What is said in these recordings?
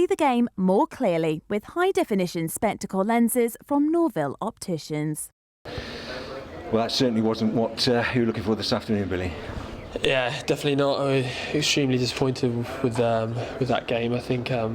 See the game more clearly with high-definition spectacle lenses from Norville Opticians. Well, that certainly wasn't what you were looking for this afternoon, Billy. Yeah, definitely not. I was extremely disappointed with that game. I think the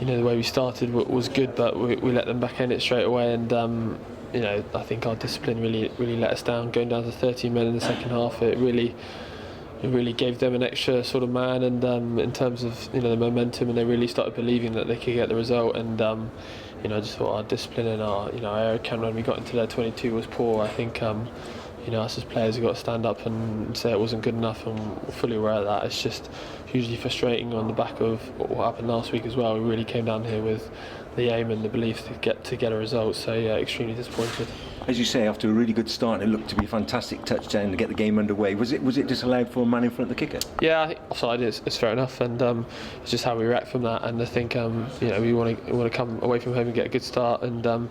way we started was good, but we let them back in it straight away, and I think our discipline really let us down. Going down to 13 men in the second half, it really gave them an extra sort of man, and in terms of the momentum, and they really started believing that they could get the result. And I just thought our discipline and our air count when we got into their 22 was poor. I think us as players have got to stand up and say it wasn't good enough, and we're fully aware of that. It's just hugely frustrating on the back of what happened last week as well. We really came down here with the aim and the belief to get a result. So yeah, extremely disappointed. As you say, after a really good start, it looked to be a fantastic touchdown to get the game underway. Was it disallowed for a man in front of the kicker? Yeah, I think offside is fair enough, and it's just how we react from that. And I think we want to come away from home and get a good start, and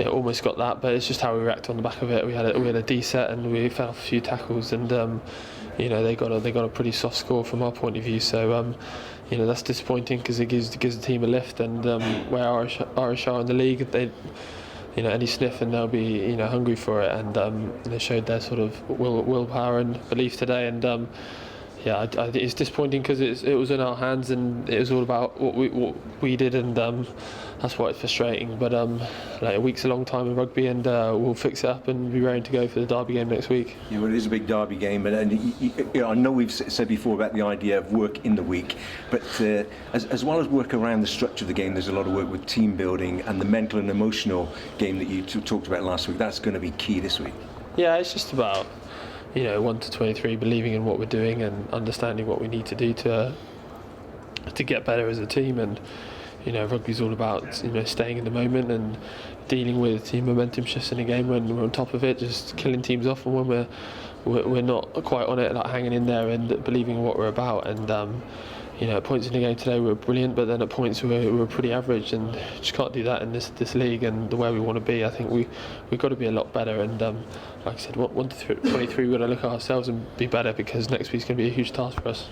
almost got that, but it's just how we react on the back of it. We had a D set and we fell off a few tackles, and they got a pretty soft score from our point of view. So that's disappointing because it gives the team a lift, and where Irish are in the league, they any sniff and they'll be hungry for it, and they showed their sort of willpower and belief today. And I think it's disappointing because it was in our hands, and it was all about what we did, and that's why it's frustrating. But a week's a long time in rugby, and we'll fix it up and be ready to go for the derby game next week. Yeah, well, it is a big derby game, and I know we've said before about the idea of work in the week, but as well as work around the structure of the game, there's a lot of work with team building and the mental and emotional game that you talked about last week. That's going to be key this week. Yeah, it's just about 1 to 23 believing in what we're doing and understanding what we need to do to get better as a team. And rugby's all about staying in the moment and dealing with team momentum shifts in a game when we're on top of it, just killing teams off, and when we're not quite on it, like hanging in there and believing in what we're about. And at points in the game today we were brilliant, but then at points we were pretty average, and just can't do that in this league and the way we want to be. I think we've got to be a lot better, and like I said, 1 to 23 we've got to look at ourselves and be better, because next week's going to be a huge task for us.